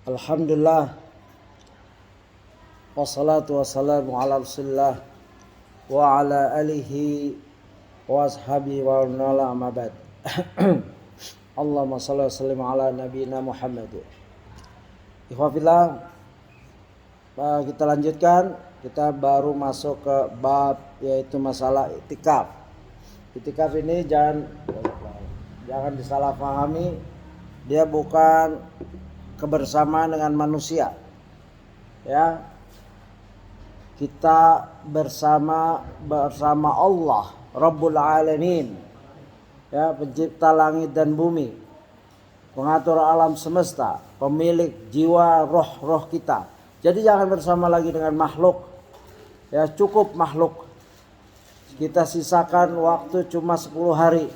Alhamdulillah, wassalatu wassalamu ala rasulillah wa ala alihi wa ashabihi wa nala amabad. Allahumma salli wa sallim ala nabiyina Muhammad. Ikhwafillah, kita lanjutkan. Kita baru masuk ke bab yaitu masalah itikaf. Itikaf ini jangan disalahpahami, dia bukan kebersamaan dengan manusia. Ya. Kita bersama Allah, Rabbul Alamin. Ya, pencipta langit dan bumi. Pengatur alam semesta, pemilik jiwa roh kita. Jadi jangan bersama lagi dengan makhluk. Ya, cukup makhluk. Kita sisakan waktu cuma 10 hari.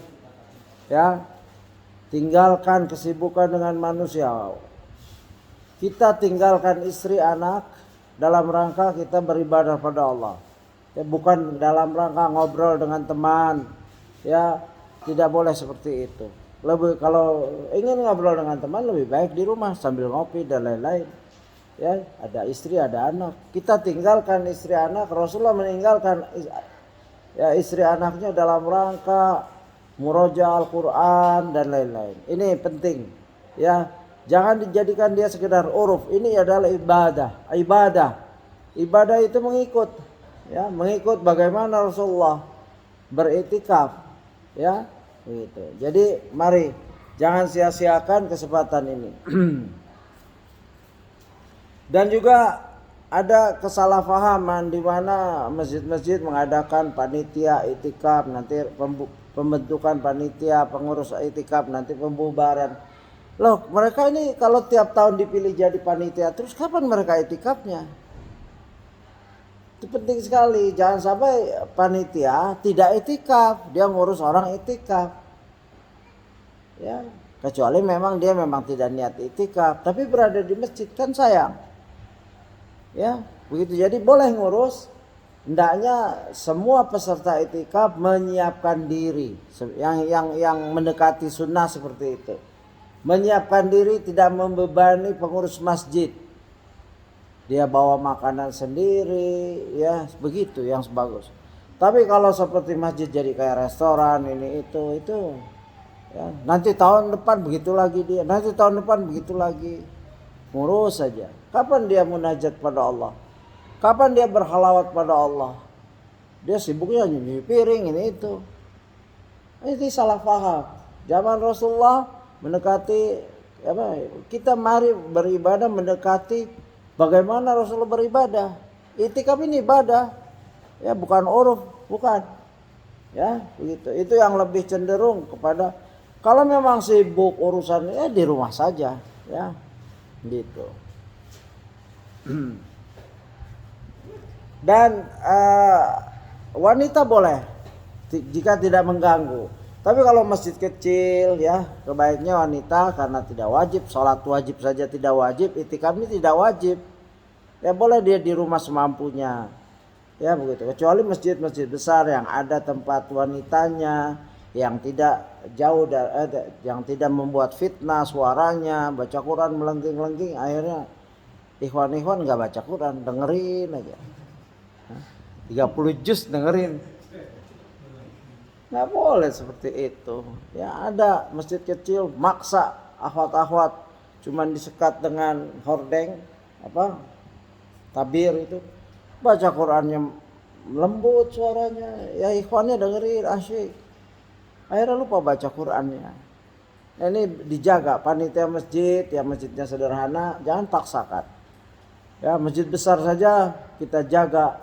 Ya. Tinggalkan kesibukan dengan manusia. Kita tinggalkan istri anak dalam rangka kita beribadah pada Allah. Ya, bukan dalam rangka ngobrol dengan teman. Ya, tidak boleh seperti itu. Kalau ingin ngobrol dengan teman lebih baik di rumah sambil ngopi dan lain-lain. Ya, ada istri, ada anak. Kita tinggalkan istri anak. Rasulullah meninggalkan ya istri anaknya dalam rangka murojaah Al-Quran dan lain-lain. Ini penting. Ya, jangan dijadikan dia sekedar uruf. Ini adalah ibadah. Ibadah itu mengikut, ya, mengikut bagaimana Rasulullah beriktikaf, ya, begitu. Jadi mari jangan sia-siakan kesempatan ini. Dan juga ada kesalahpahaman di mana masjid-masjid mengadakan panitia itikaf, nanti pembentukan panitia pengurus itikaf, nanti pembubaran. Loh, mereka ini kalau tiap tahun dipilih jadi panitia, terus kapan mereka itikafnya? Itu penting sekali. Jangan sampai panitia tidak itikaf, dia ngurus orang itikaf. Ya, kecuali memang dia tidak niat itikaf, tapi berada di masjid kan sayang. Ya, begitu. Jadi boleh ngurus. Hendaknya semua peserta itikaf menyiapkan diri yang mendekati sunnah seperti itu. Menyiapkan diri, tidak membebani pengurus masjid. Dia bawa makanan sendiri, ya, begitu yang bagus. Tapi kalau seperti masjid jadi kayak restoran ini itu ya, nanti tahun depan begitu lagi dia, nanti tahun depan begitu lagi. Ngurus saja. Kapan dia munajat pada Allah? Kapan dia berhalawat pada Allah? Dia sibuknya nyuci piring ini itu. Ini salah paham. Zaman Rasulullah mendekati kita mari beribadah mendekati bagaimana Rasulullah beribadah. Itikaf ini ibadah. Ya, bukan uruf, bukan. Ya, begitu. Itu yang lebih cenderung kepada kalau memang sibuk urusannya ya di rumah saja, ya. Gitu. Dan wanita boleh jika tidak mengganggu. Tapi kalau masjid kecil, ya, kebaiknya wanita karena tidak wajib, sholat wajib saja tidak wajib, itikaf ini tidak wajib. Ya, boleh dia di rumah semampunya. Ya, begitu. Kecuali masjid-masjid besar yang ada tempat wanitanya, yang tidak jauh yang tidak membuat fitnah suaranya, baca Quran melengking-lengking, akhirnya ikhwan-ikhwan enggak baca Quran, dengerin aja. 30 juz dengerin. Nggak boleh seperti itu. Ya, ada masjid kecil maksa akhwat-akhwat cuman disekat dengan hordeng tabir itu, baca Qurannya lembut suaranya, ya ikhwannya dengerin asyik, akhirnya lupa baca Qurannya. Nah, ini dijaga panitia masjid, ya masjidnya sederhana jangan paksakan. Ya, masjid besar saja kita jaga,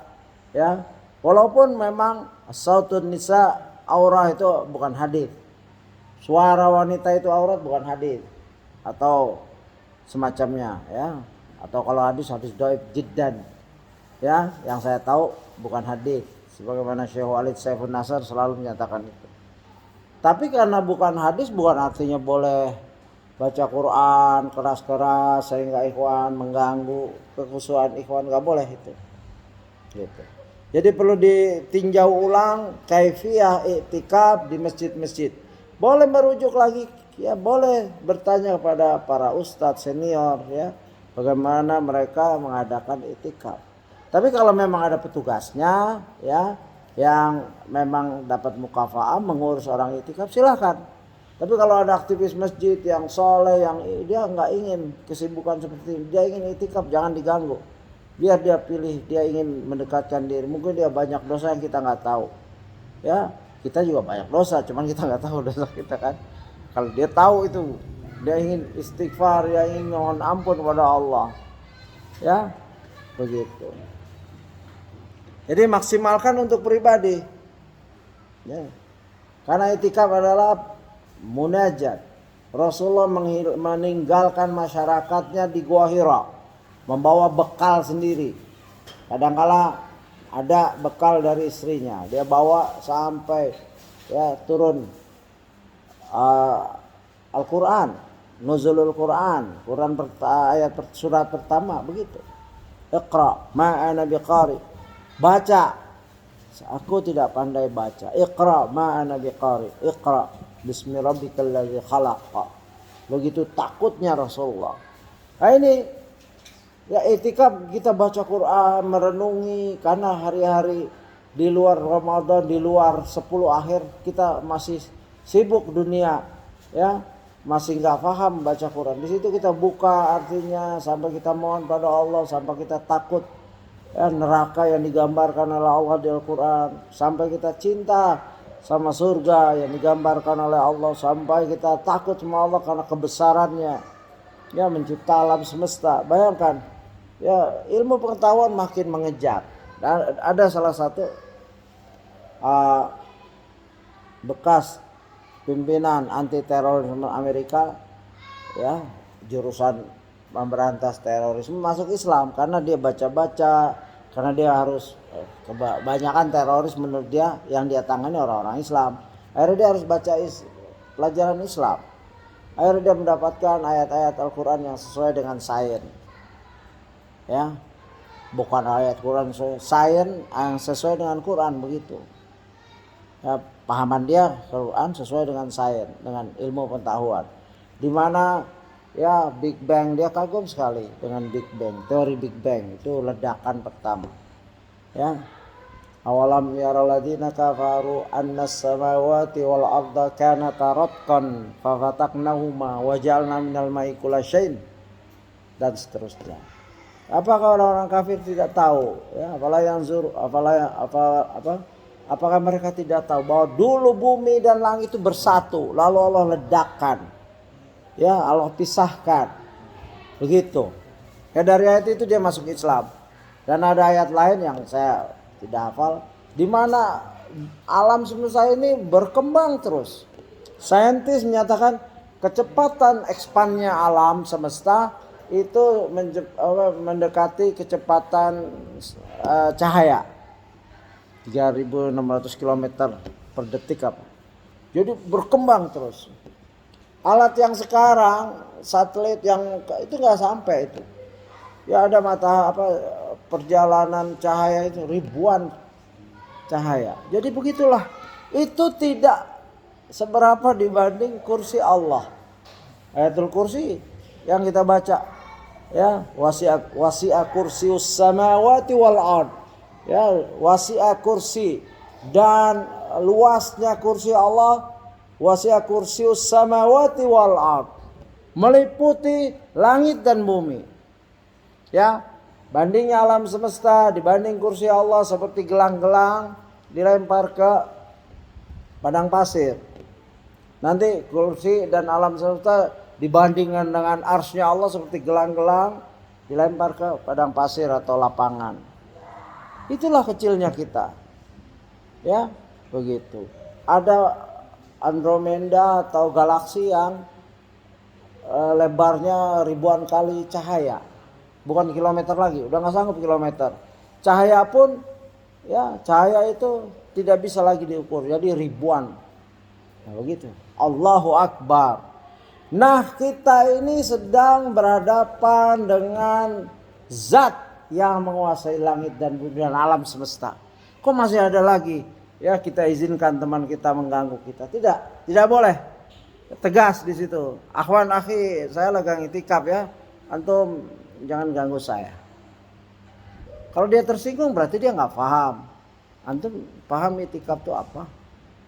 ya, walaupun memang sautun nisa aurah itu bukan hadis. Suara wanita itu aurat bukan hadis atau semacamnya, ya. Atau kalau hadis dhaif jiddan. Ya, yang saya tahu bukan hadis. Sebagaimana Syekh Walid Saifun Nasr selalu menyatakan itu. Tapi karena bukan hadis bukan artinya boleh baca Quran keras-keras sehingga ikhwan mengganggu kekhusyuan ikhwan, enggak boleh itu. Gitu. Jadi perlu ditinjau ulang kaifiyah iktikaf di masjid-masjid. Boleh merujuk lagi, ya boleh bertanya kepada para ustadz senior, ya bagaimana mereka mengadakan itikaf. Tapi kalau memang ada petugasnya ya yang memang dapat mukafa'ah mengurus orang itikaf, silakan. Tapi kalau ada aktivis masjid yang soleh, yang dia nggak ingin kesibukan seperti ini, dia ingin itikaf, jangan diganggu. Biar dia pilih, dia ingin mendekatkan diri. Mungkin dia banyak dosa yang kita nggak tahu. Ya, kita juga banyak dosa, cuman kita nggak tahu dosa kita kan. Kalau dia tahu itu, dia ingin istighfar, dia ingin mohon ampun kepada Allah. Ya, begitu. Jadi maksimalkan untuk pribadi. Ya. Karena itikaf adalah munajat. Rasulullah meninggalkan masyarakatnya di Gua Hira, membawa bekal sendiri. Kadangkala ada bekal dari istrinya, dia bawa sampai ya turun Al-Quran, nuzulul Quran, ayat surat pertama begitu. Iqra ma'ana biqari, baca, aku tidak pandai baca. Iqra ma'ana biqari, iqra bismi rabbikal ladzi khalaq. Begitu takutnya Rasulullah. Nah ini ya itikaf, kita baca Quran, merenungi, karena hari-hari di luar Ramadan, di luar 10 akhir kita masih sibuk dunia, ya masih nggak paham baca Quran. Di situ kita buka artinya sampai kita mohon pada Allah, sampai kita takut ya, neraka yang digambarkan oleh Allah di Al-Quran, sampai kita cinta sama surga yang digambarkan oleh Allah, sampai kita takut sama Allah karena kebesarannya, ya mencipta alam semesta. Bayangkan. Ya, ilmu pengetahuan makin mengejar. Dan ada salah satu bekas pimpinan anti terorisme Amerika, ya jurusan memberantas terorisme, masuk Islam karena dia baca-baca, karena dia harus kebanyakan teroris menurut dia yang dia tangani orang-orang Islam. Akhirnya dia harus baca pelajaran Islam. Akhirnya dia mendapatkan ayat-ayat Al-Quran yang sesuai dengan sains. Ya, bukan ayat Quran, sains yang sesuai dengan Quran begitu. Ya, pahaman dia Quran sesuai dengan sains, dengan ilmu pengetahuan. Di mana ya Big Bang, dia kagum sekali dengan Big Bang, teori Big Bang itu ledakan pertama. Ya, awalam yaral ladzina kafaru annas samawati wal arda kanata ratqan fafataqnahuma wa ja'alna minal ma'i kulla syai'in, dan seterusnya. Apakah orang-orang kafir tidak tahu? Ya, apakah mereka tidak tahu bahwa dulu bumi dan langit itu bersatu, lalu Allah ledakan, ya Allah pisahkan, begitu. Ya dari ayat itu dia masuk Islam. Dan ada ayat lain yang saya tidak hafal, di mana alam semesta ini berkembang terus. Saintis menyatakan kecepatan ekspannya alam semesta itu mendekati kecepatan cahaya 3.600 km per detik apa. Jadi berkembang terus. Alat yang sekarang satelit yang itu nggak sampai itu. Ya ada perjalanan cahaya itu ribuan cahaya. Jadi begitulah. Itu tidak seberapa dibanding kursi Allah. Ayatul Kursi yang kita baca. Ya, wasi'a kursius samawati wal ard. Ya, wasi'a kursi, dan luasnya kursi Allah, wasi'a kursius samawati wal ard, meliputi langit dan bumi. Ya, bandingnya alam semesta dibanding kursi Allah seperti gelang-gelang dilempar ke padang pasir. Nanti kursi dan alam semesta dibandingkan dengan arsy-Nya Allah seperti gelang-gelang dilempar ke padang pasir atau lapangan. Itulah kecilnya kita. Ya, begitu. Ada Andromeda atau galaksi yang lebarnya ribuan kali cahaya. Bukan kilometer lagi, udah nggak sanggup kilometer. Cahaya pun, ya cahaya itu tidak bisa lagi diukur, jadi ribuan. Nah, begitu. Allahu Akbar. Nah, kita ini sedang berhadapan dengan zat yang menguasai langit dan bumi dan alam semesta. Kok masih ada lagi? Ya, kita izinkan teman kita mengganggu kita. Tidak boleh. Tegas di situ. Akhwan akhi, saya lagi itikaf ya. Antum jangan ganggu saya. Kalau dia tersinggung berarti dia nggak paham. Antum paham itikaf itu apa?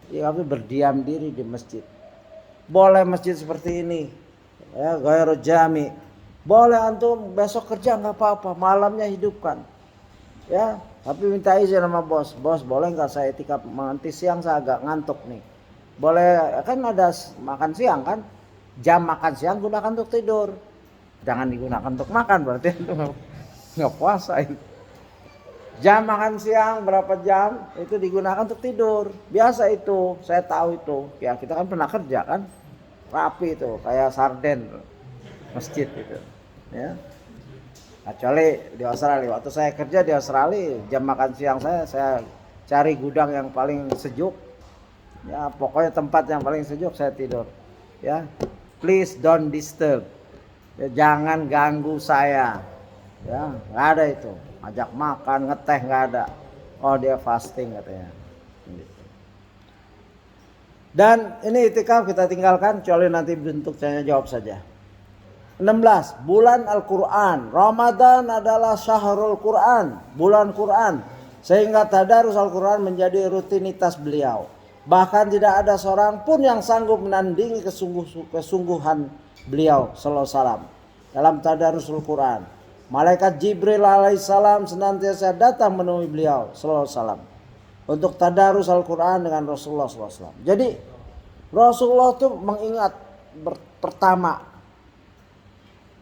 Itikaf itu berdiam diri di masjid. Boleh masjid seperti ini, ya, ghairu jami. Boleh antum besok kerja nggak apa-apa, malamnya hidupkan, ya. Tapi minta izin sama bos. Bos, boleh nggak saya itikaf? Nanti siang saya agak ngantuk nih. Boleh, kan ada makan siang kan? Jam makan siang gunakan untuk tidur. Jangan digunakan untuk makan, berarti nggak puasa itu. Jam makan siang berapa jam itu digunakan untuk tidur. Biasa itu, saya tahu itu. Ya kita kan pernah kerja kan, rapi itu, kayak sarden masjid itu. Ya. Kecuali di Australia, waktu saya kerja di Australia, jam makan siang saya cari gudang yang paling sejuk. Ya pokoknya tempat yang paling sejuk saya tidur. Ya, please don't disturb. Ya, jangan ganggu saya. Ya, nggak ada itu. Ajak makan, ngeteh nggak ada. Oh dia fasting katanya. Dan ini itikaf kita tinggalkan, kecuali nanti bentuk tanya jawab saja. 16. Bulan Al-Quran. Ramadan adalah syahrul Quran, bulan Quran. Sehingga tadarus Al-Quran menjadi rutinitas beliau. Bahkan tidak ada seorang pun yang sanggup menandingi kesungguhan beliau sallallahu alaihi wasallam dalam tadarus Al-Quran. Malaikat Jibril alaihissalam senantiasa datang menemui beliau sallallahu alaihi wasallam untuk tadarus Al-Quran dengan Rasulullah sallallahu alaihi wasallam. Jadi Rasulullah itu mengingat pertama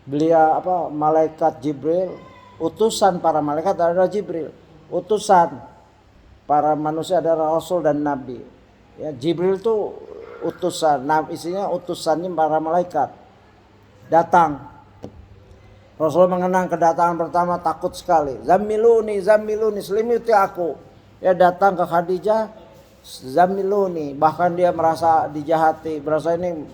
beliau malaikat Jibril, utusan para malaikat adalah Jibril, utusan para manusia adalah Rasul dan Nabi. Ya, Jibril itu utusan, isinya utusannya para malaikat datang. Rasul mengenang kedatangan pertama takut sekali. Zamiluni, selimuti aku. Ya datang ke Khadijah, zamiluni, bahkan dia merasa dijahati, merasa ini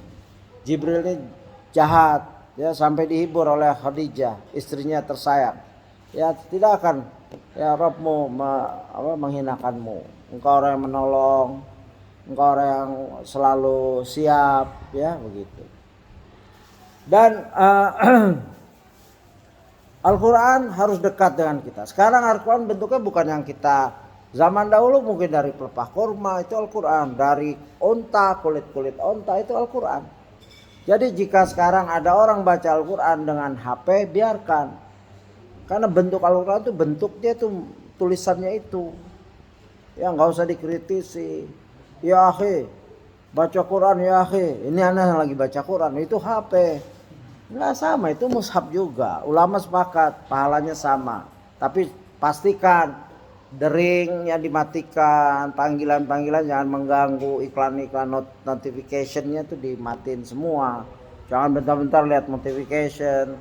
Jibril ini jahat. Ya sampai dihibur oleh Khadijah, istrinya tersayang. Ya tidak akan ya Rabbmu menghinakanmu. Engkau orang yang menolong, engkau orang yang selalu siap, ya begitu. Dan Al-Quran harus dekat dengan kita. Sekarang Al-Quran bentuknya bukan yang kita zaman dahulu mungkin dari pelepah kurma itu Al-Quran, dari onta, kulit onta itu Al-Quran. Jadi jika sekarang ada orang baca Al-Quran dengan HP, biarkan. Karena bentuk Al-Quran itu bentuknya itu tulisannya itu. Ya nggak usah dikritisi. Ya akhi, baca Quran ya akhi. Ini anak lagi baca Quran, itu HP. Nggak sama, itu mushaf juga. Ulama sepakat, pahalanya sama. Tapi pastikan deringnya dimatikan, panggilan-panggilan jangan mengganggu, iklan-iklan notificationnya tuh dimatiin semua. Jangan bentar-bentar lihat notification,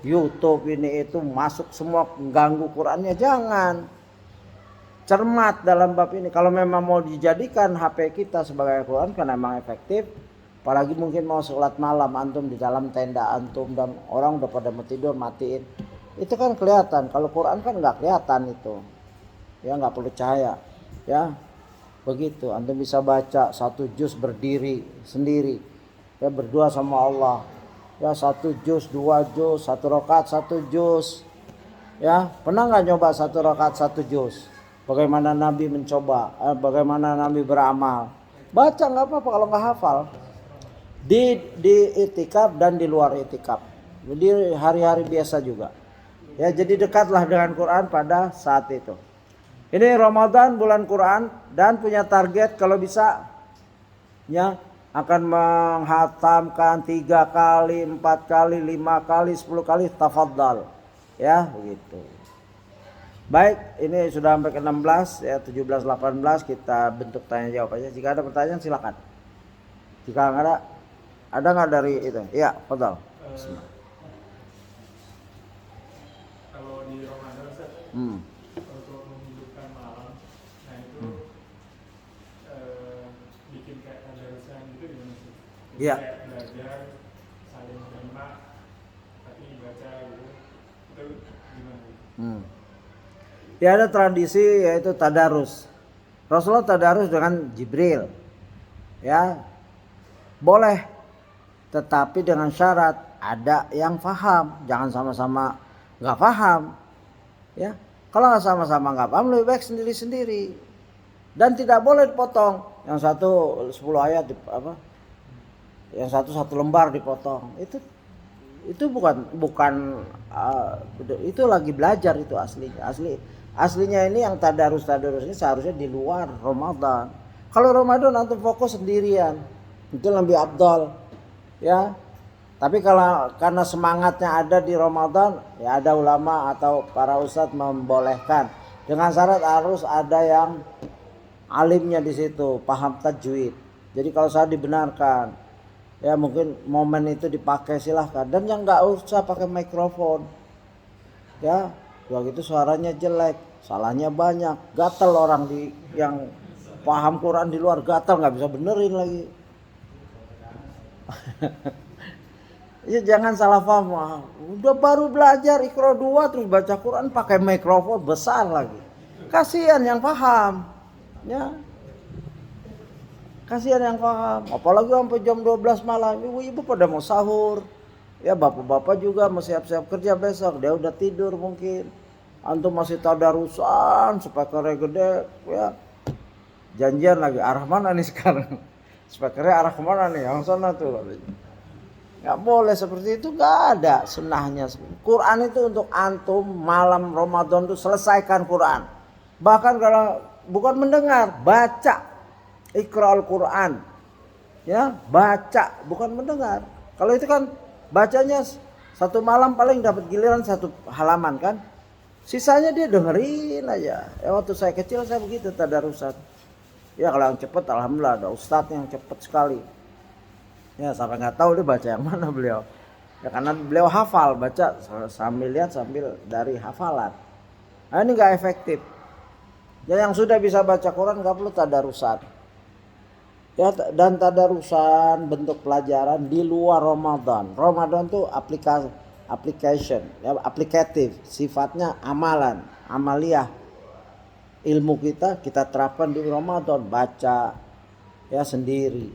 YouTube ini itu masuk semua mengganggu Qurannya, jangan. Cermat dalam bab ini. Kalau memang mau dijadikan HP kita sebagai Quran karena memang efektif, apalagi mungkin mau sholat malam antum di dalam tenda antum dan orang udah pada mau tidur matiin, itu kan kelihatan. Kalau Quran kan nggak kelihatan itu. Ya nggak perlu cahaya, ya begitu. Antum bisa baca 1 juz berdiri sendiri, ya berdua sama Allah, ya 1 juz, 2 juz, 1 rakaat 1 juz, ya pernah nggak nyoba 1 rakaat 1 juz? Bagaimana Nabi mencoba, bagaimana Nabi beramal? Baca nggak apa-apa kalau nggak hafal. Di itikaf dan di luar itikaf, jadi hari-hari biasa juga, ya jadi dekatlah dengan Quran pada saat itu. Ini Ramadan bulan Quran dan punya target kalau bisa ya akan menghatamkan 3 kali, 4 kali, 5 kali, 10 kali, tafadhal. Ya, begitu. Baik, ini sudah sampai ke 16 ya, 17 18 kita bentuk tanya jawab aja. Jika ada pertanyaan silakan. Jika enggak ada enggak dari itu? Iya, tafadhal. Kalau di Ramadan Ustaz, untuk menghidupkan malam, nah itu bikin kayak tadarusan gitu gimana sih? Iya. Kayak belajar, saling menerima, tapi baca gitu, itu gimana? Ya ada tradisi yaitu tadarus. Rasulullah tadarus dengan Jibril. Ya. Boleh. Tetapi dengan syarat ada yang faham, jangan sama-sama nggak paham. Ya, kalau nggak sama-sama nggak paham, lebih baik sendiri-sendiri. Dan tidak boleh dipotong. Yang satu 10 ayat yang satu lembar dipotong. Itu bukan itu lagi belajar itu aslinya. Aslinya ini yang tadarus ini seharusnya di luar Ramadan. Kalau Ramadan antum fokus sendirian, itu lebih afdal. Ya. Tapi kalau karena semangatnya ada di Ramadan, ya ada ulama atau para ustadz membolehkan dengan syarat harus ada yang alimnya di situ, paham tajwid. Jadi kalau saya dibenarkan, ya mungkin momen itu dipakai silahkan. Dan yang nggak usah pakai mikrofon, ya, begitu suaranya jelek, salahnya banyak, gatel orang yang paham Quran di luar gatel nggak bisa benerin lagi. Ya jangan salah paham. Udah baru belajar Iqra 2 terus baca Quran pakai mikrofon besar lagi. Kasihan yang paham. Ya. Kasihan yang paham. Apalagi sampai jam 12 malam. Ibu-ibu pada mau sahur. Ya bapak-bapak juga mau siap-siap kerja besok. Dia udah tidur mungkin. Antum masih tadarusan, speakernya gede, ya. Janjian lagi arah mana nih sekarang? Speakernya arah kemana nih? Yang sana tuh. Nggak boleh seperti itu, nggak ada sunnahnya. Quran itu untuk antum malam Ramadan itu selesaikan Quran. Bahkan kalau bukan mendengar, baca. Iqra al-Quran. Ya, baca, bukan mendengar. Kalau itu kan bacanya satu malam paling dapat giliran satu halaman kan. Sisanya dia dengerin aja. Ya, waktu saya kecil saya begitu tadarusan. Ya kalau yang cepat alhamdulillah ada ustadz yang cepat sekali. Ya sampai nggak tahu dia baca yang mana beliau. Ya karena beliau hafal, baca sambil lihat sambil dari hafalan. Nah ini nggak efektif. Ya yang sudah bisa baca Quran nggak perlu tadarusan. Ya dan tadarusan bentuk pelajaran di luar Ramadan. Ramadan tuh application, ya aplikatif, sifatnya amalan, amaliyah. Ilmu kita terapkan di Ramadan, baca ya sendiri.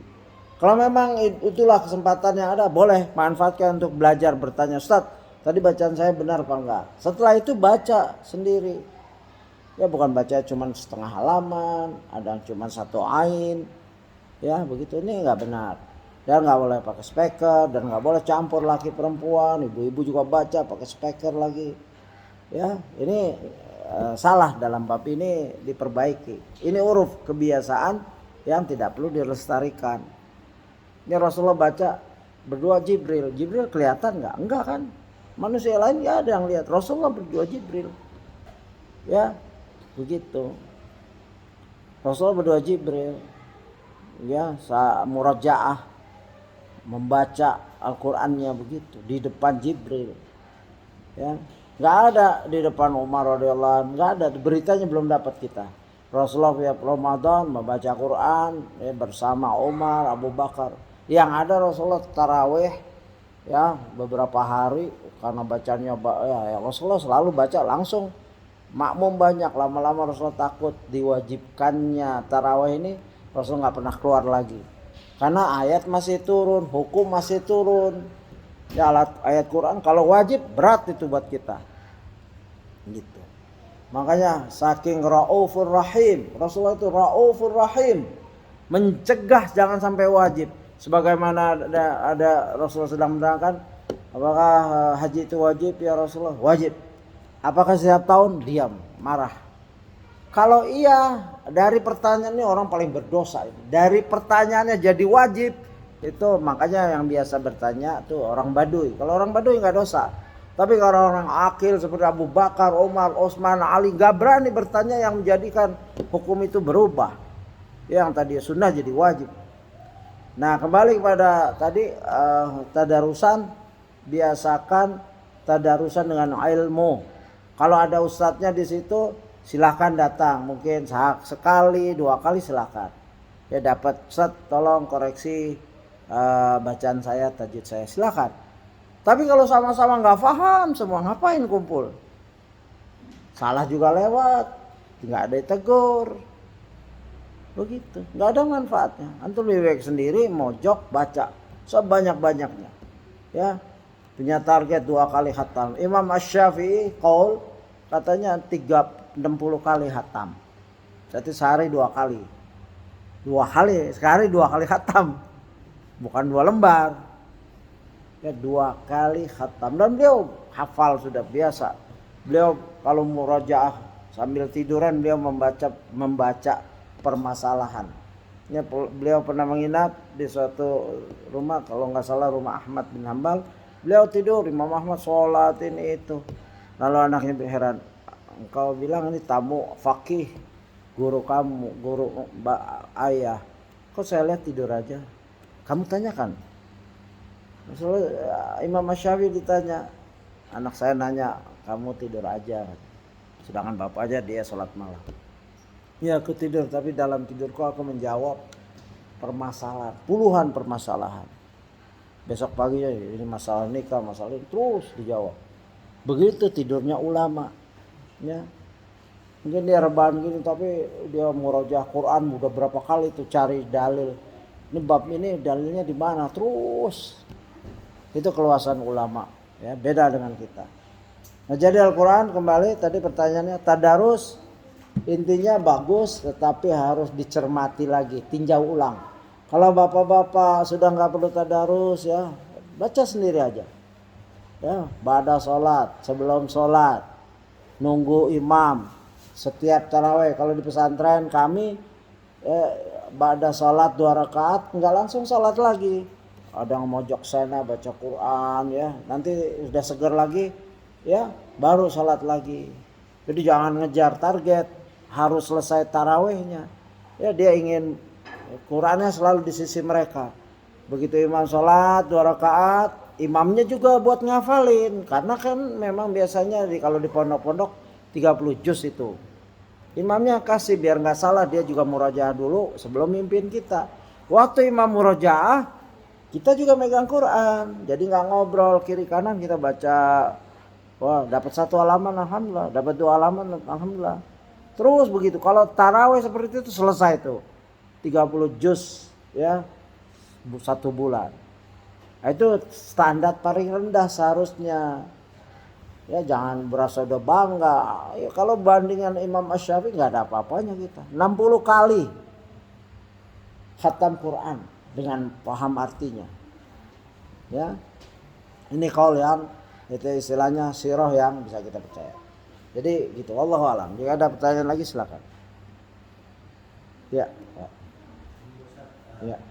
Kalau memang itulah kesempatan yang ada, boleh manfaatkan untuk belajar, bertanya, Ustaz, tadi bacaan saya benar apa enggak? Setelah itu baca sendiri. Ya bukan baca cuma setengah halaman, ada cuma satu ain. Ya begitu, ini enggak benar. Dan enggak boleh pakai speaker, dan enggak boleh campur laki perempuan, ibu-ibu juga baca pakai speaker lagi. Ya, ini salah dalam bab ini diperbaiki. Ini uruf kebiasaan yang tidak perlu dilestarikan. Ini Rasulullah baca berdua Jibril kelihatan nggak? Enggak kan? Manusia lain nggak ada yang lihat. Rasulullah berdua Jibril. Ya, begitu. Rasulullah berdua Jibril. Ya, murajaah membaca Al-Qur'annya begitu di depan Jibril. Ya, nggak ada di depan Umar radhiyallahu anhu, nggak ada. Beritanya belum dapat kita. Rasulullah tiap Ramadan membaca Quran ya, bersama Umar, Abu Bakar. Yang ada Rasulullah tarawih ya beberapa hari karena bacanya ya Rasulullah selalu baca langsung, makmum banyak, lama-lama Rasulullah takut diwajibkannya tarawih ini, Rasulullah nggak pernah keluar lagi karena ayat masih turun, hukum masih turun ya. Ayat Quran kalau wajib berat itu buat kita gitu. Makanya saking raufur rahim, Rasulullah itu raufur rahim, mencegah jangan sampai wajib. Sebagaimana ada Rasulullah sedang menerangkan, apakah haji itu wajib? Ya Rasulullah, wajib. Apakah setiap tahun? Diam, marah. Kalau iya, dari pertanyaan ini orang paling berdosa. Dari pertanyaannya jadi wajib, itu makanya yang biasa bertanya tuh orang Baduy. Kalau orang Baduy nggak dosa. Tapi kalau orang akil seperti Abu Bakar, Umar, Utsman, Ali nggak berani bertanya yang menjadikan hukum itu berubah. Yang tadi sunnah jadi wajib. Nah kembali kepada tadi tadarusan, biasakan tadarusan dengan ilmu. Kalau ada ustadznya di situ silahkan datang, mungkin sekali 2 kali silahkan. Ya dapat ustadz tolong koreksi bacaan saya, tajwid saya, silahkan. Tapi kalau sama-sama nggak paham semua ngapain kumpul? Salah juga lewat, nggak ada yang tegur. Begitu, nggak ada manfaatnya. Antum lebih baik sendiri mojok baca sebanyak-banyaknya, ya. punya target 2 kali khatam. Imam Asy-Syafi'i qaul katanya 60 kali khatam. Jadi sehari 2 kali. 2 kali, sehari 2 kali khatam. Bukan 2 lembar. Ya 2 kali khatam. Dan beliau hafal sudah biasa. Beliau kalau murojaah sambil tiduran beliau membaca permasalahan. Ya, beliau pernah menginap di suatu rumah, kalau nggak salah rumah Ahmad bin Hambal. Beliau tidur, Imam Ahmad sholat ini itu. Lalu anaknya heran, engkau bilang ini tamu fakih, guru kamu, guru ayah. Kok saya lihat tidur aja? Kamu tanyakan. Masalah Imam Asy-Syafi'i ditanya, anak saya nanya, kamu tidur aja. Sedangkan bapak aja dia sholat malam. Ya aku tidur, tapi dalam tidurku aku menjawab permasalahan, puluhan permasalahan. Besok paginya ini masalah nikah, masalah ini, terus dijawab. Begitu tidurnya ulama. Ya. Mungkin dia rebahan gini tapi dia murojaah Quran udah berapa kali tuh cari dalil. Ini bab ini dalilnya di mana? Terus. Itu keluasan ulama, ya, beda dengan kita. Nah, jadi Al-Qur'an kembali tadi pertanyaannya tadarus intinya bagus tetapi harus dicermati lagi, tinjau ulang. Kalau bapak-bapak sudah nggak perlu tadarus ya, baca sendiri aja. Ya, ba'da sholat, sebelum sholat, nunggu imam. Setiap tarawih kalau di pesantren kami ba'da sholat 2 rakaat nggak langsung sholat lagi. Ada yang mojok sana baca Quran ya, nanti udah seger lagi ya baru sholat lagi. Jadi jangan ngejar target, harus selesai tarawihnya. Ya dia ingin Qurannya selalu di sisi mereka. Begitu imam sholat 2 rakaat, imamnya juga buat ngafalin. Karena kan memang biasanya kalau di pondok-pondok 30 juz itu. Imamnya kasih biar nggak salah, dia juga murojaah dulu sebelum mimpin kita. Waktu imam murojaah, kita juga megang Quran. Jadi nggak ngobrol kiri kanan, kita baca. Wah dapat 1 halaman alhamdulillah, dapat 2 halaman alhamdulillah. Terus begitu. Kalau tarawih seperti itu selesai tuh 30 juz ya 1 bulan. Nah, itu standar paling rendah seharusnya. Ya jangan berasa udah bangga. Ya, kalau bandingan Imam Asy-Syafi'i nggak ada apa-apanya kita. 60 kali khatam Quran dengan paham artinya. Ya. Ini qaul yang itu istilahnya sirah yang bisa kita percaya. Jadi gitu, wallahu alam. Jika ada pertanyaan lagi silakan. Ya. Ya.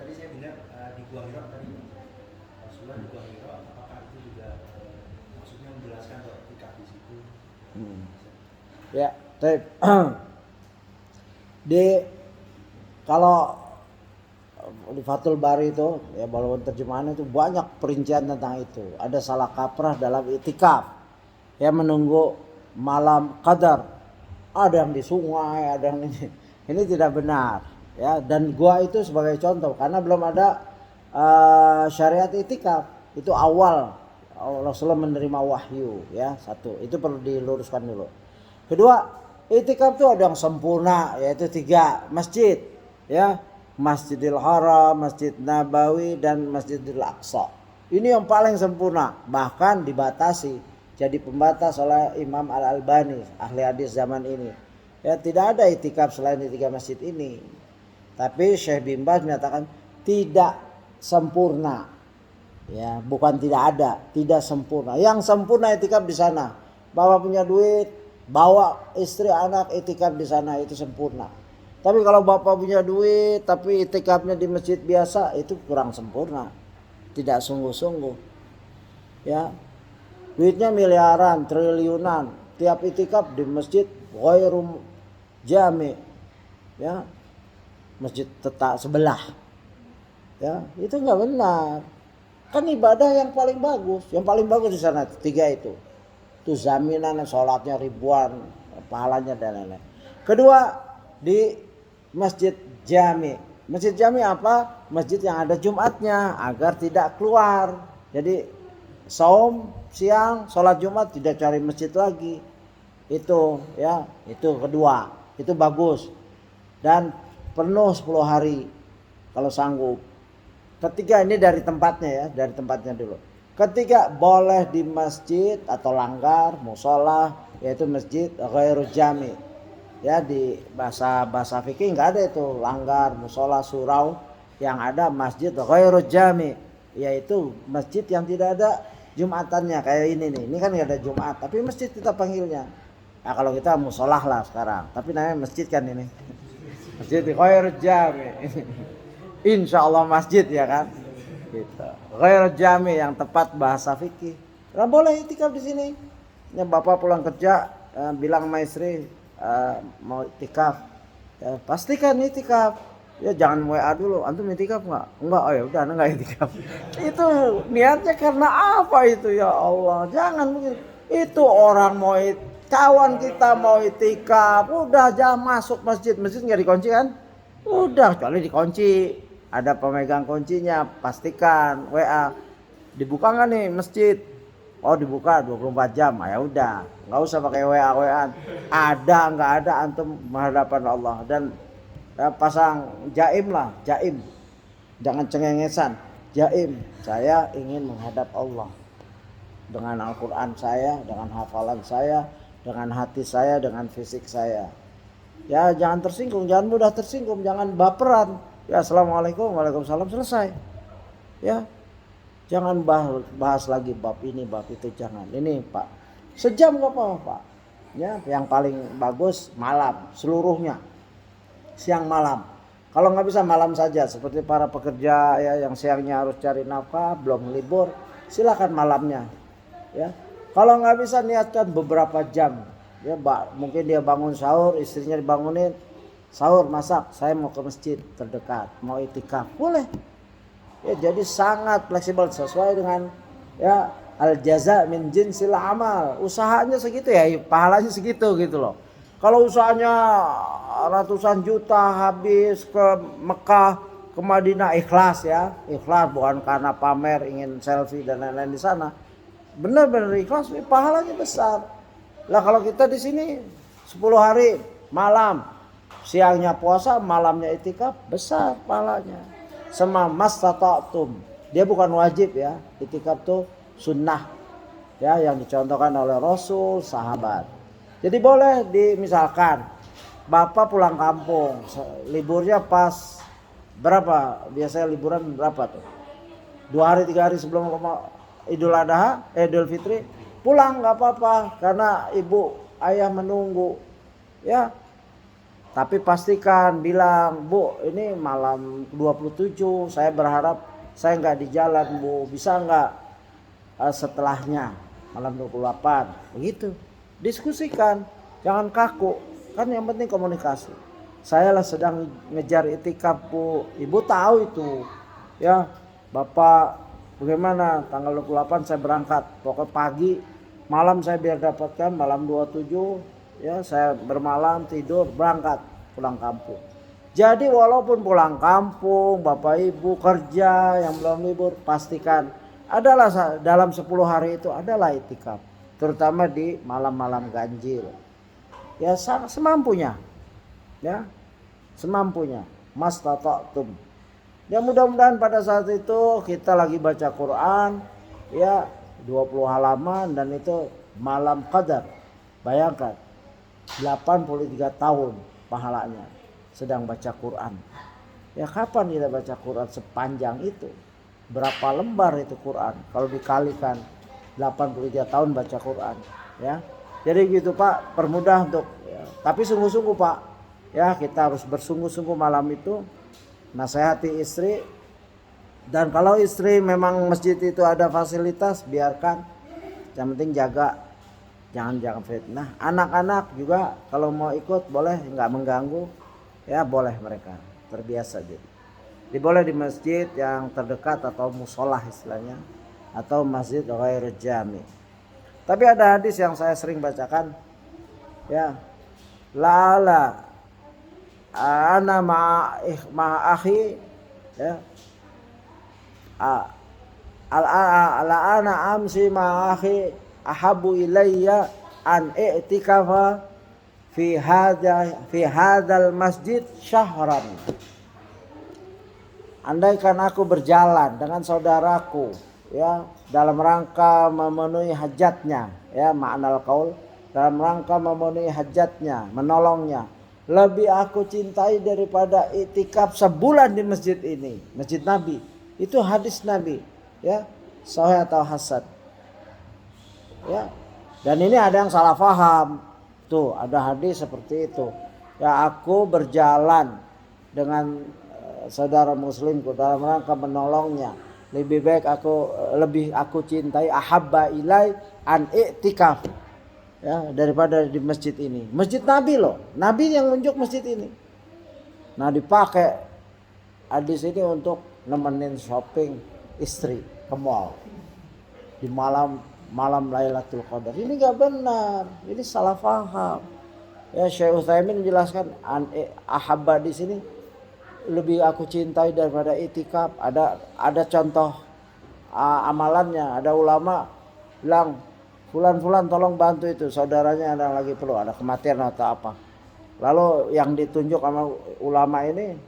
Tadi saya dengar di Gua Hira tadi Rasulullah di Gua Hira, apakah itu juga maksudnya menjelaskan ketika di situ? Ya, baik. Kalau di Fathul Bari itu ya walaupun terjemahannya itu banyak perincian tentang itu. Ada salah kaprah dalam itikaf. Ya menunggu malam qadar. Ada yang di sungai, ada yang ini. Ini tidak benar. Ya, dan gua itu sebagai contoh karena belum ada syariat itikaf. Itu awal Rasulullah menerima wahyu ya. Satu, itu perlu diluruskan dulu. Kedua, itikaf itu ada yang sempurna yaitu 3 masjid ya. Masjidil Haram, Masjid Nabawi dan Masjidil Aqsa. Ini yang paling sempurna, bahkan dibatasi jadi pembatas oleh Imam Al-Albani, ahli hadis zaman ini. Ya, tidak ada itikaf selain di 3 masjid ini. Tapi Syekh bin Baz menyatakan tidak sempurna. Ya, bukan tidak ada, tidak sempurna. Yang sempurna itikaf di sana. Bapak punya duit, bawa istri anak itikaf di sana, itu sempurna. Tapi kalau bapak punya duit tapi itikafnya di masjid biasa, itu kurang sempurna. Tidak sungguh-sungguh. Ya. Duitnya miliaran, triliunan, tiap itikaf di masjid ghairu jami, ya, masjid tetap sebelah, ya, itu nggak benar. Kan ibadah yang paling bagus di sana 3 itu jaminan sholatnya ribuan, pahalanya dan lain-lain. Kedua, di masjid jami. Masjid jami apa? Masjid yang ada Jumatnya agar tidak keluar. Jadi saum siang, sholat Jumat tidak cari masjid lagi. Itu ya, itu kedua. Itu bagus. Dan penuh 10 hari kalau sanggup. Ketiga, ini dari tempatnya ya, dari tempatnya dulu. Ketiga, boleh di masjid atau langgar, musola, yaitu masjid ghairu jami. Ya, di bahasa fikih enggak ada itu langgar, musola, surau, yang ada masjid ghairu jami, yaitu masjid yang tidak ada jumatannya kayak ini nih. Ini kan enggak ada Jumat, tapi masjid kita panggilnya. Nah, kalau kita musolah lah sekarang, tapi namanya masjid kan ini. Masjid ghairu jami. Insya Allah masjid ya kan. Gitu. Ghairu jami yang tepat bahasa fikih. Nah, boleh itikaf di sini. Ya, bapak pulang kerja bilang sama istri mau itikaf. Ya, pastikan itikaf. Ya jangan WA dulu. Antum itikaf enggak? Enggak. Oh ya udah enggak itikaf. Itu niatnya karena apa itu ya Allah? Jangan begitu. Itu orang mau kawan kita mau itikaf, udah jangan masuk masjid. Masjid enggak dikunci kan? Udah, kecuali dikunci. Ada pemegang kuncinya, pastikan WA. Dibuka nggak nih masjid? Oh dibuka 24 jam. Ya udah, nggak usah pakai WA-WA. Ada nggak ada antum menghadapan Allah. Dan pasang jaim lah, jaim. Jangan cengengesan. Jaim, saya ingin menghadap Allah. Dengan Al-Quran saya, dengan hafalan saya, dengan hati saya, dengan fisik saya. Ya jangan tersinggung, jangan mudah tersinggung, jangan baperan. Ya assalamualaikum, waalaikumsalam, selesai. Ya, jangan bahas lagi bab ini, bab itu, jangan. Ini Pak, sejam nggak apa-apa Pak. Ya, yang paling bagus malam, seluruhnya, siang malam. Kalau nggak bisa malam saja, seperti para pekerja ya yang siangnya harus cari nafkah, belum libur, silakan malamnya. Ya, kalau nggak bisa niatkan beberapa jam. Ya, mungkin dia bangun sahur, istrinya dibangunin. Sahur masak, saya mau ke masjid terdekat, mau itikaf, boleh. Ya, jadi sangat fleksibel sesuai dengan ya al jaza min jinsil amal. Usahanya segitu ya, pahalanya segitu gitu loh. Kalau usahanya ratusan juta habis ke Mekah, ke Madinah, ikhlas ya, ikhlas bukan karena pamer ingin selfie dan lain-lain di sana. Benar-benar ikhlas, pahalanya besar. Lah kalau kita di sini 10 hari malam, siangnya puasa, malamnya itikaf, besar pahalanya. Sama mastata'tum. Dia bukan wajib ya. Itikaf tuh sunnah. Ya, yang dicontohkan oleh Rasul, sahabat. Jadi boleh misalkan bapak pulang kampung, liburnya pas berapa? Biasanya liburan berapa tuh? 2 hari 3 hari sebelum Idul Adha, Idul Fitri, pulang nggak apa-apa karena ibu ayah menunggu. Ya. Tapi pastikan bilang, Bu, ini malam 27, saya berharap saya nggak di jalan, Bu. Bisa nggak setelahnya, malam 28. Begitu. Diskusikan, jangan kaku. Kan yang penting komunikasi. Saya lah sedang ngejar itikaf, Bu. Ibu tahu itu. Ya, Bapak bagaimana tanggal 28 saya berangkat. Pokoknya pagi, malam saya biar dapatkan, malam 27. Ya, saya bermalam tidur berangkat pulang kampung. Jadi walaupun pulang kampung, Bapak Ibu kerja yang belum libur, pastikan adalah dalam 10 hari itu adalah itikaf, terutama di malam-malam ganjil. Ya semampunya. Ya. Semampunya. Mastata'tum. Ya mudah-mudahan pada saat itu kita lagi baca Quran ya 20 halaman dan itu malam qadar. Bayangkan 83 tahun pahalanya sedang baca Quran. Ya kapan kita baca Quran sepanjang itu? Berapa lembar itu Quran? Kalau dikalikan 83 tahun baca Quran, ya. Jadi gitu Pak, permudah untuk ya. Tapi sungguh-sungguh Pak, ya kita harus bersungguh-sungguh malam itu nasihati istri. Dan kalau istri memang masjid itu ada fasilitas, biarkan. Yang penting jaga Jangan fitnah. Anak-anak juga kalau mau ikut boleh, nggak mengganggu, ya boleh mereka terbiasa jadi. Boleh di masjid yang terdekat atau musolah istilahnya, atau masjid ghair jami. Tapi ada hadis yang saya sering bacakan, ya, la'ala ana ma'akhi, ya, ala ana amsi ma'akhi ahabu ilayya an i'tikafa fi hadzal masjid syahran. Andaikan aku berjalan dengan saudaraku, ya, dalam rangka memenuhi hajatnya, ya, ma'nal qaul, dalam rangka memenuhi hajatnya, menolongnya, lebih aku cintai daripada iktikaf sebulan di masjid ini, masjid Nabi. Itu hadis Nabi, ya, sahih atau hasan. Ya. Dan ini ada yang salah paham. Tuh, ada hadis seperti itu. Ya, aku berjalan dengan saudara muslimku dalam rangka menolongnya. Lebih baik aku cintai ahabba ilai an i'tikaf, ya, daripada di masjid ini. Masjid Nabi loh. Nabi yang nunjuk masjid ini. Nah, dipakai hadis ini untuk nemenin shopping istri ke mall di malam Lailatul Qadar. Ini gak benar, ini salah paham. Ya, Syekh Utsaimin menjelaskan ahabba di sini lebih aku cintai daripada itikaf. Ada contoh amalannya. Ada ulama bilang, fulan tolong bantu itu, saudaranya ada lagi perlu, ada kematian atau apa. Lalu yang ditunjuk sama ulama ini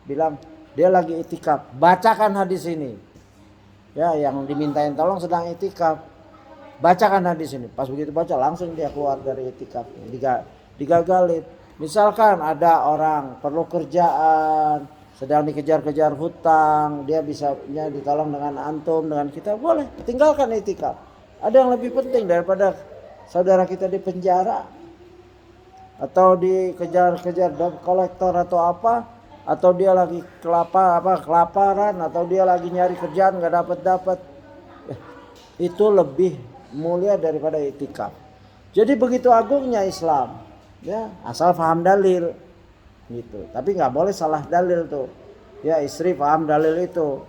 bilang dia lagi itikaf, bacakan hadis ini. Ya, yang dimintain tolong sedang itikaf, bacakan hadis ini. Pas begitu baca langsung dia keluar dari itikaf, digagalin. Misalkan ada orang perlu kerjaan, sedang dikejar-kejar hutang, dia bisanya ditolong dengan antum, dengan kita, boleh tinggalkan itikaf. Ada yang lebih penting daripada saudara kita di penjara atau dikejar-kejar dan kolektor atau apa, atau dia lagi kelaparan, atau dia lagi nyari kerjaan nggak dapat. Itu lebih mulia daripada itikaf. Jadi begitu agungnya Islam, ya, asal paham dalil gitu. Tapi nggak boleh salah dalil tuh. Ya, istri paham dalil itu,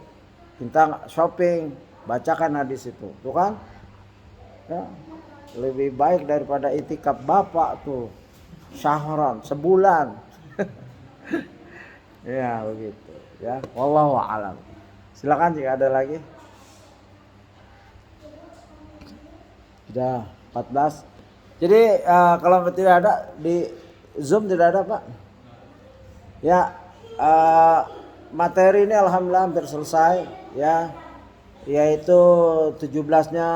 minta shopping, bacakan hadis itu, tuh kan? Ya, lebih baik daripada itikaf bapak tuh syahran sebulan. Ya begitu, ya. Wallahu a'lam. Silakan jika ada lagi. Sudah 14. Jadi kalau tidak ada di Zoom, tidak ada Pak. Ya, materi ini alhamdulillah hampir selesai, ya. Yaitu 17-nya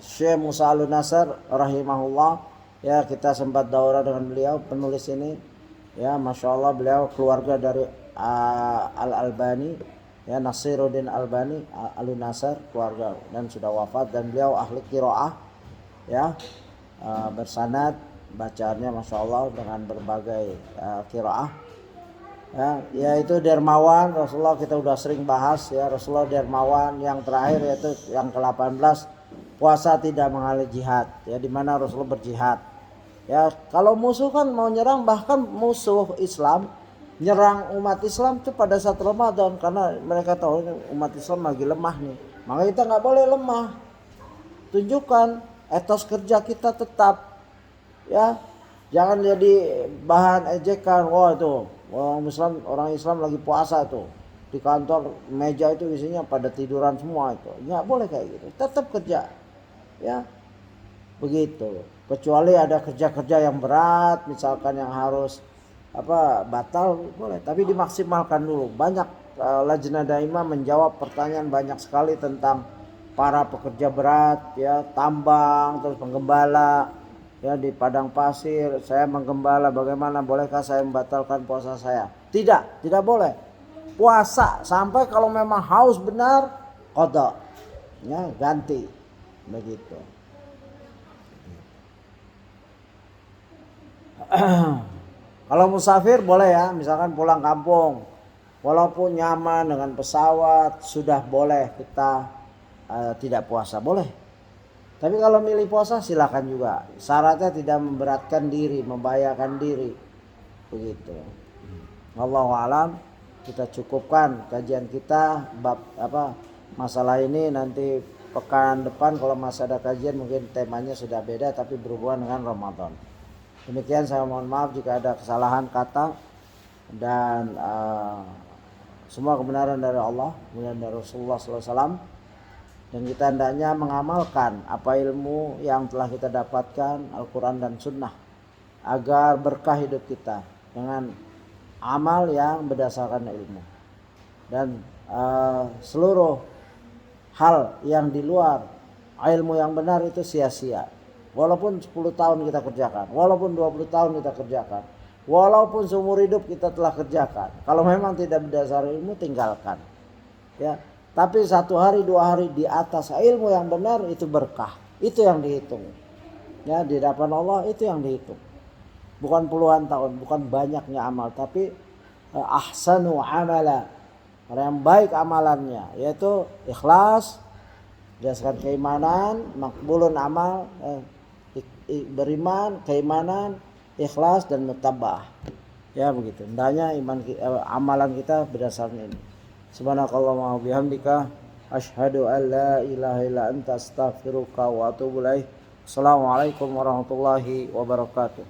Syekh Musa Al-Nasr rahimahullah. Ya, kita sempat daurah dengan beliau, penulis ini. Ya, Masya Allah, beliau keluarga dari Al-Albani, ya, Nasiruddin Albani Al-Nasr, keluarga, dan sudah wafat. Dan beliau ahli qiraah, ya, bersanad, bacaannya Masya Allah dengan berbagai qiraah, ya, yaitu dermawan. Rasulullah kita udah sering bahas, ya, Rasulullah dermawan. Yang terakhir yaitu yang ke-18, puasa tidak mengalih jihad, ya, di mana Rasulullah berjihad. Ya, kalau musuh kan mau nyerang, bahkan musuh Islam nyerang umat Islam itu pada saat Ramadan, karena mereka tahu umat Islam lagi lemah nih. Maka kita nggak boleh lemah. Tunjukkan etos kerja kita tetap, ya, jangan jadi bahan ejekan. Wah, itu orang Islam lagi puasa tuh, di kantor meja itu isinya pada tiduran semua. Itu nggak boleh kayak gitu, tetap kerja, ya, begitu. Kecuali ada kerja-kerja yang berat, misalkan yang harus batal, boleh, tapi dimaksimalkan dulu. Banyak Lajnah Daimah menjawab pertanyaan banyak sekali tentang para pekerja berat, ya, tambang, terus penggembala, ya, di padang pasir. Saya menggembala, bagaimana, bolehkah saya membatalkan puasa saya? Tidak boleh. Puasa sampai kalau memang haus benar, qada, ya, ganti, begitu. Kalau musafir boleh, ya, misalkan pulang kampung, walaupun nyaman dengan pesawat, sudah boleh kita tidak puasa, boleh. Tapi kalau milih puasa silakan juga. Syaratnya tidak memberatkan diri, membahayakan diri. Begitu. Wallahu alam. Kita cukupkan kajian kita bab masalah ini. Nanti pekan depan kalau masih ada kajian mungkin temanya sudah beda tapi berhubungan dengan Ramadan. Demikian, saya mohon maaf jika ada kesalahan kata dan semua kebenaran dari Allah, kemudian dari Rasulullah SAW, dan kita hendaknya mengamalkan apa ilmu yang telah kita dapatkan Al-Quran dan Sunnah agar berkah hidup kita dengan amal yang berdasarkan ilmu, dan seluruh hal yang di luar ilmu yang benar itu sia-sia. Walaupun 10 tahun kita kerjakan, walaupun 20 tahun kita kerjakan, walaupun seumur hidup kita telah kerjakan, kalau memang tidak berdasar ilmu tinggalkan. Ya, tapi 1 hari 2 hari di atas ilmu yang benar itu berkah, itu yang dihitung. Ya, di hadapan Allah itu yang dihitung. Bukan puluhan tahun, bukan banyaknya amal, tapi ahsanu amala, orang yang baik amalannya, yaitu ikhlas, berdasarkan keimanan, makbulun amal, beriman, keimanan, ikhlas dan mutabah. Ya begitu. Hendaknya amalan kita berdasarkan ini. Subhanakallahumma wa bihamdika asyhadu an la ilaha illa anta astaghfiruka wa atubu ilaik. Assalamualaikum warahmatullahi wabarakatuh.